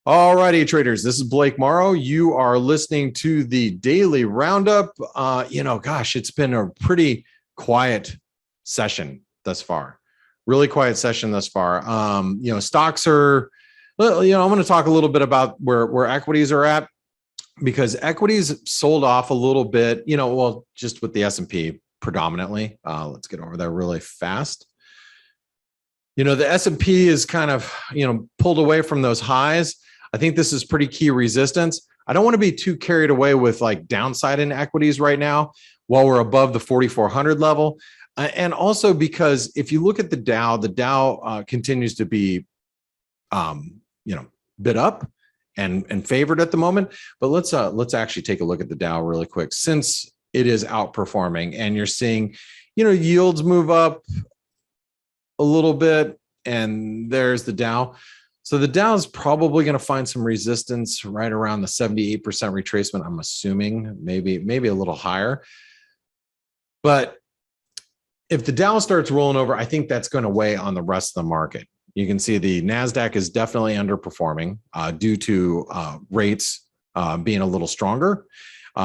All righty, traders. This is Blake Morrow. You are listening to the daily roundup. Gosh, it's been a pretty quiet session thus far. Really quiet session thus far. Stocks are, I'm going to talk a little bit about where equities are at, because equities sold off a little bit, just with the S&P predominantly. Let's get over there really fast. The S&P is kind of, pulled away from those highs. I think this is pretty key resistance. I don't want to be too carried away with like downside in equities right now while we're above the 4,400 level. And also because if you look at the Dow continues to be, bid up and favored at the moment. But let's actually take a look at the Dow really quick, since it is outperforming and you're seeing, yields move up a little bit, and there's the Dow. So the Dow is probably going to find some resistance right around the 78% retracement. I'm assuming maybe a little higher. But if the Dow starts rolling over, I think that's going to weigh on the rest of the market. You can see the NASDAQ is definitely underperforming due to rates being a little stronger.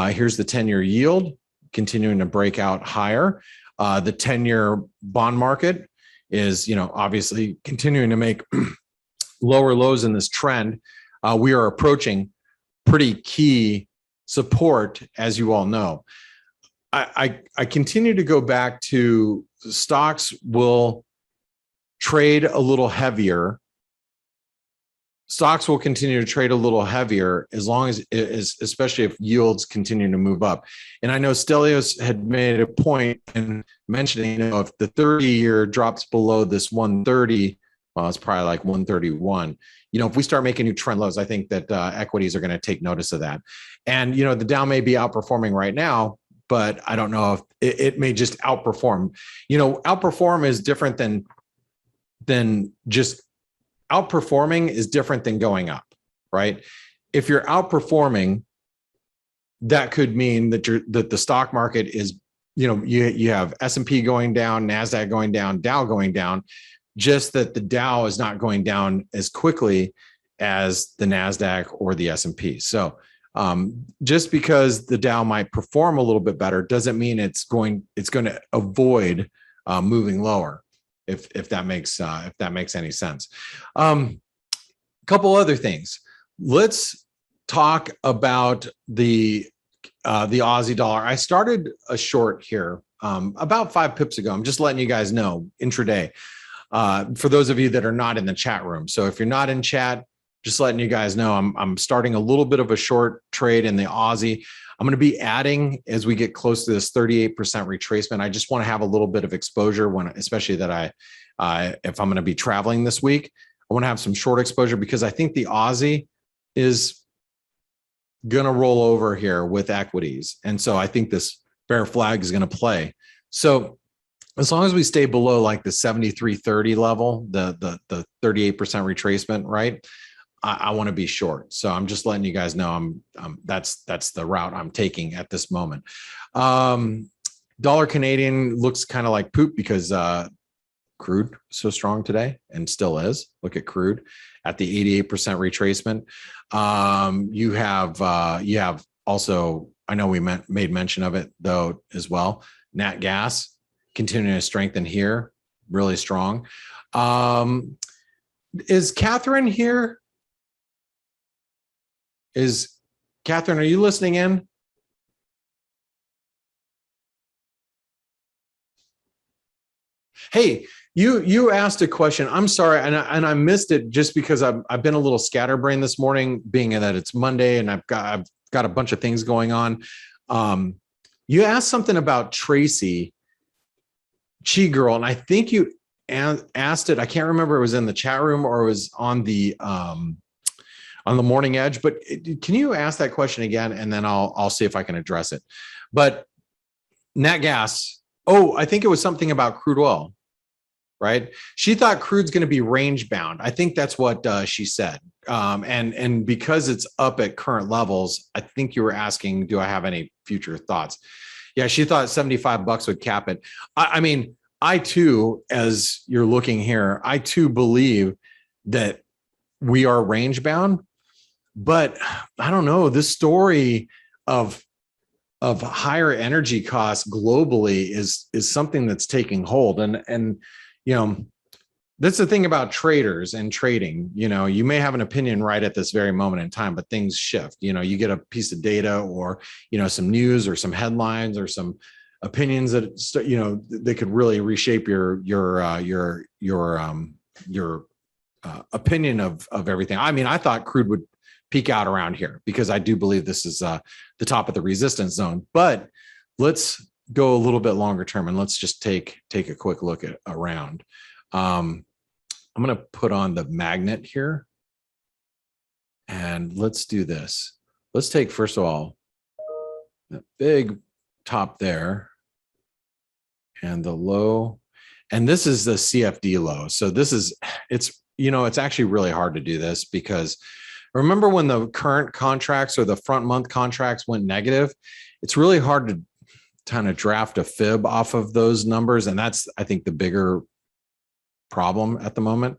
Here's the 10-year yield continuing to break out higher. The 10-year bond market is, obviously continuing to make lower lows in this trend. We are approaching pretty key support, as you all know. I continue to go back to stocks will trade a little heavier. Stocks will continue to trade a little heavier as long as, especially if yields continue to move up. And I know Stelios had made a point in mentioning, if the 30-year drops below this 130, well, it's probably like 131. If we start making new trend lows, I think that equities are going to take notice of that. And, the Dow may be outperforming right now, but I don't know if it may just outperform. Outperform is different than just outperforming is different than going up, right? If you're outperforming, that could mean that the stock market is, you have S&P going down, NASDAQ going down, Dow going down, just that the Dow is not going down as quickly as the NASDAQ or the S&P. So just because the Dow might perform a little bit better doesn't mean it's going to avoid moving lower, if that makes any sense. Couple other things. Let's talk about the Aussie dollar. I started a short here about 5 pips ago. I'm just letting you guys know intraday. For those of you that are not in the chat room. So if you're not in chat, just letting you guys know, I'm starting a little bit of a short trade in the Aussie. I'm going to be adding as we get close to this 38% retracement. I just want to have a little bit of exposure especially that if I'm going to be traveling this week, I want to have some short exposure because I think the Aussie is going to roll over here with equities. And so I think this bear flag is going to play. So as long as we stay below like the 73.30 level, the 38% retracement, right? I want to be short. So I'm just letting you guys know that's the route I'm taking at this moment. Dollar Canadian looks kind of like poop because crude so strong today and still is. Look at crude at the 88% retracement. You have also, I know we made mention of it though as well. Nat gas continuing to strengthen here, really strong. Is Catherine here? Catherine, are you listening in? Hey, you asked a question. I'm sorry, and I missed it just because I've been a little scatterbrained this morning, being that it's Monday and I've got a bunch of things going on. You asked something about Tracy Chi Girl, and I think you asked it. I can't remember if it was in the chat room or it was on the morning edge, but can you ask that question again? And then I'll see if I can address it. But nat gas. Oh, I think it was something about crude oil, right? She thought crude's going to be range bound. I think that's what she said. And because it's up at current levels, I think you were asking, do I have any future thoughts? Yeah, she thought $75 would cap it. I mean, I too, as you're looking here, I too believe that we are range bound. But I don't know, this story of higher energy costs globally is something that's taking hold. And you know, that's the thing about traders and trading. You know, you may have an opinion right at this very moment in time, but things shift. You know, you get a piece of data, or, you know, some news or some headlines or some opinions that, you know, they could really reshape your opinion of everything. I mean, I thought crude would peak out around here because I do believe this is the top of the resistance zone. But let's go a little bit longer term, and let's just take a quick look at around. I'm going to put on the magnet here, and let's do this. Let's take, first of all, the big top there and the low, and this is the CFD low. So this is, it's, you know, it's actually really hard to do this because remember when the current contracts or the front month contracts went negative, it's really hard to kind of draft a fib off of those numbers. And that's, I think, the bigger problem at the moment.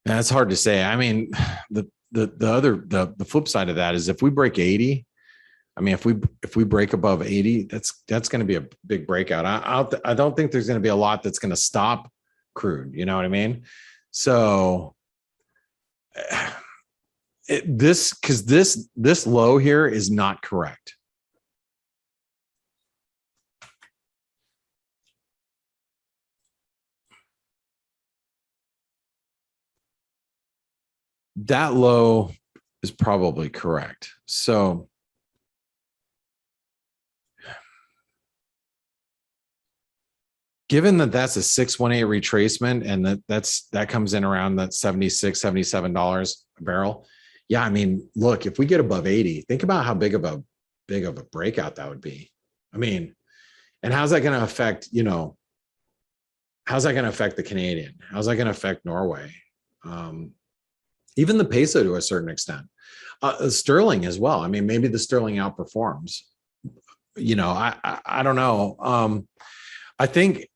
That's hard to say. I mean, the flip side of that is if we break 80, I mean, if we break above 80, that's going to be a big breakout. I don't think there's going to be a lot that's going to stop crude. You know what I mean? So this low here is not correct. That low is probably correct. So given that that's a 618 retracement and that comes in around that $76, $77 a barrel. Yeah, I mean, look, if we get above 80, think about how big of a breakout that would be. I mean, and how's that going to affect, you know, how's that going to affect the Canadian? How's that going to affect Norway? Even the peso to a certain extent, sterling as well. I mean, maybe the sterling outperforms. You know, I don't know. I think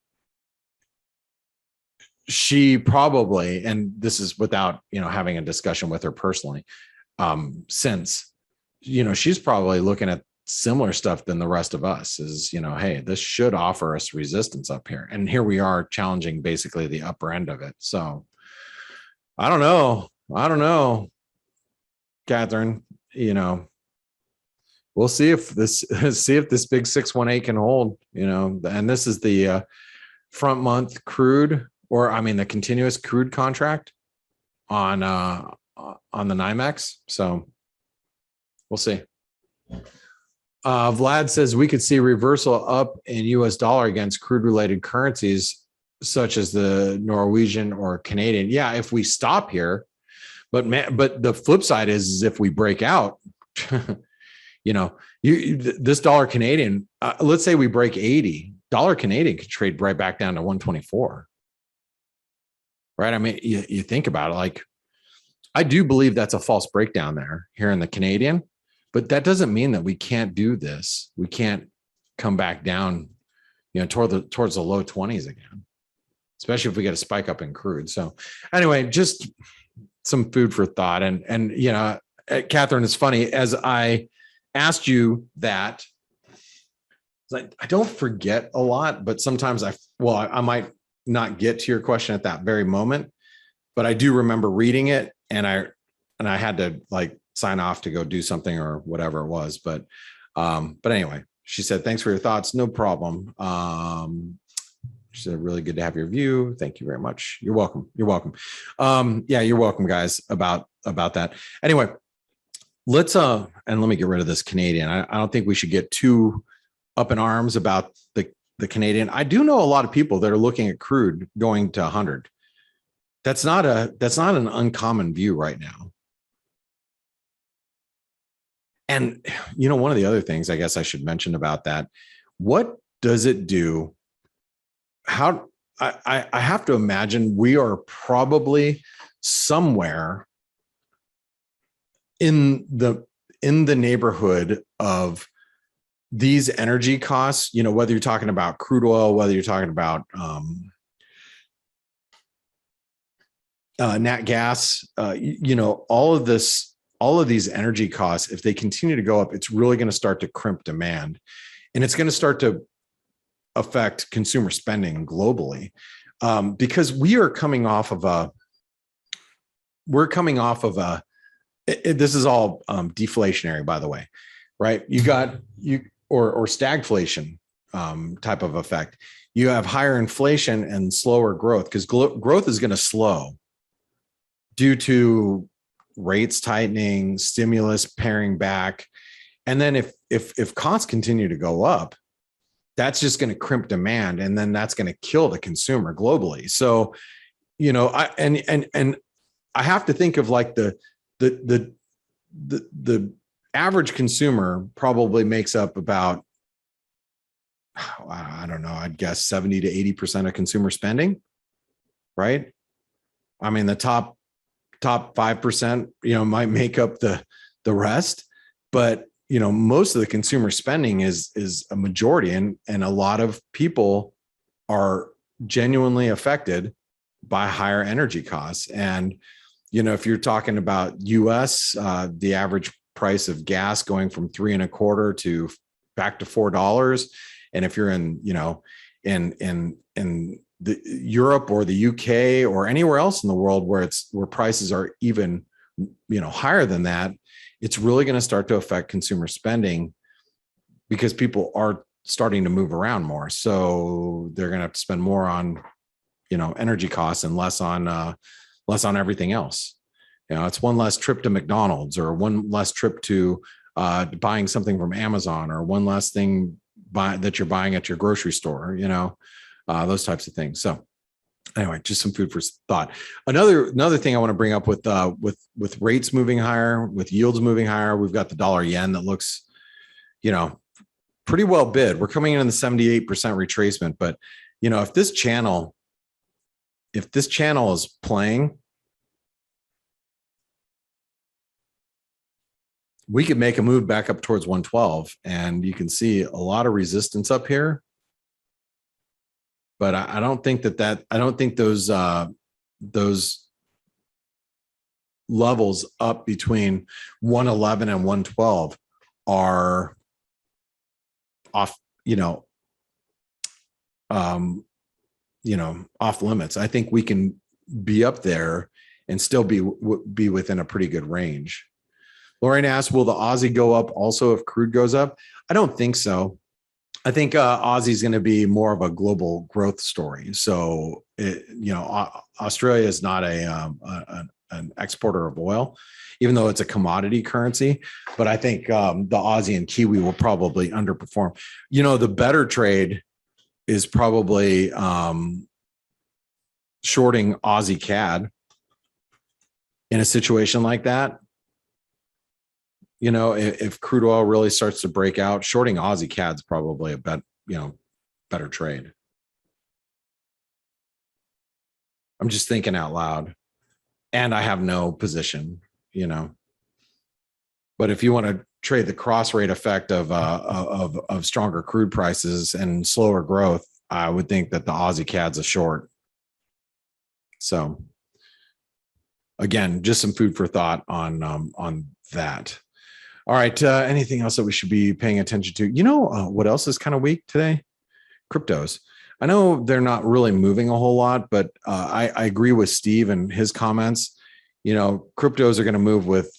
she probably, and this is without, you know, having a discussion with her personally, since, you know, she's probably looking at similar stuff than the rest of us is, you know, hey, this should offer us resistance up here. And here we are challenging basically the upper end of it. So I don't know, Catherine, you know, we'll see if this big 618 can hold, you know, and this is the front month crude, or I mean the continuous crude contract on the NYMEX. So we'll see. Vlad says we could see reversal up in US dollar against crude related currencies such as the Norwegian or Canadian. Yeah, if we stop here, but the flip side is if we break out, you know, this dollar Canadian, let's say we break 80, dollar Canadian could trade right back down to 124. Right? I mean, you think about it, like, I do believe that's a false breakdown there here in the Canadian, but that doesn't mean that we can't do this. We can't come back down, you know, towards the low 20s again, especially if we get a spike up in crude. So anyway, just some food for thought. And you know, Catherine, it's funny, as I asked you that, I don't forget a lot, but sometimes I might not get to your question at that very moment, but I do remember reading it, and I had to like sign off to go do something or whatever it was. But anyway, she said, thanks for your thoughts. No problem. She said, really good to have your view. Thank you very much. You're welcome. You're welcome. Yeah, you're welcome, guys, about that. Anyway, let's and let me get rid of this Canadian. I don't think we should get too up in arms about the Canadian. I do know a lot of people that are looking at crude going to 100. That's not an uncommon view right now. And, you know, one of the other things I guess I should mention about that, what does it do? How I have to imagine we are probably somewhere in the neighborhood of these energy costs, you know, whether you're talking about crude oil, whether you're talking about nat gas, all of this, all of these energy costs, if they continue to go up, it's really going to start to crimp demand, and it's going to start to affect consumer spending globally, because we are coming off of this is all deflationary, by the way, right? You got or stagflation type of effect. You have higher inflation and slower growth, because growth is going to slow due to rates tightening, stimulus paring back. And then if costs continue to go up, that's just going to crimp demand, and then that's going to kill the consumer globally. So, I have to think of like the average consumer probably makes up about, I don't know, I'd guess 70 to 80% of consumer spending, right? I mean, the top 5%, might make up the rest, but most of the consumer spending is a majority, and a lot of people are genuinely affected by higher energy costs. And if you're talking about US, the average price of gas going from $3.25 to back to $4, and if you're in the Europe or the UK or anywhere else in the world where prices are even higher than that, it's really going to start to affect consumer spending, because people are starting to move around more. So they're going to have to spend more on, energy costs and less on everything else. It's one less trip to McDonald's, or one less trip to buying something from Amazon, or one less thing that you're buying at your grocery store, those types of things. So anyway, just some food for thought. Another thing I want to bring up with rates moving higher, with yields moving higher, we've got the dollar yen that looks, pretty well bid. We're coming in the 78% retracement, but if this channel is playing, we could make a move back up towards 112, and you can see a lot of resistance up here. But I don't think I don't think those levels up between 111 and 112 are off, off limits. I think we can be up there and still be within a pretty good range. Lorraine asked, will the Aussie go up also if crude goes up? I don't think so. I think Aussie is going to be more of a global growth story. So, Australia is not an exporter of oil, even though it's a commodity currency. But I think the Aussie and Kiwi will probably underperform. The better trade is probably shorting Aussie CAD in a situation like that. If crude oil really starts to break out, shorting Aussie CAD is probably a better trade. I'm just thinking out loud, and I have no position, But if you want to trade the cross rate effect of stronger crude prices and slower growth, I would think that the Aussie CAD's a short. So again, just some food for thought on that. All right. Anything else that we should be paying attention to? What else is kind of weak today? Cryptos. I know they're not really moving a whole lot, but I agree with Steve and his comments. Cryptos are going to move with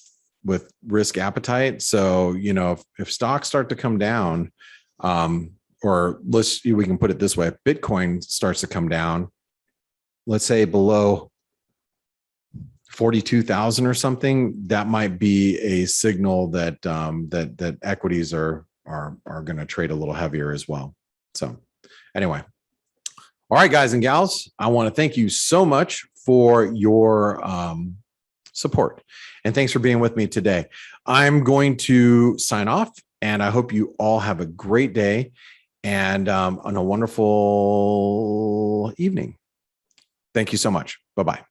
risk appetite. So, if stocks start to come down, or we can put it this way, if Bitcoin starts to come down, let's say below 42,000 or something, that might be a signal that that equities are going to trade a little heavier as well. So anyway, all right, guys and gals, I want to thank you so much for your support, and thanks for being with me today. I'm going to sign off, and I hope you all have a great day and on a wonderful evening. Thank you so much. Bye-bye.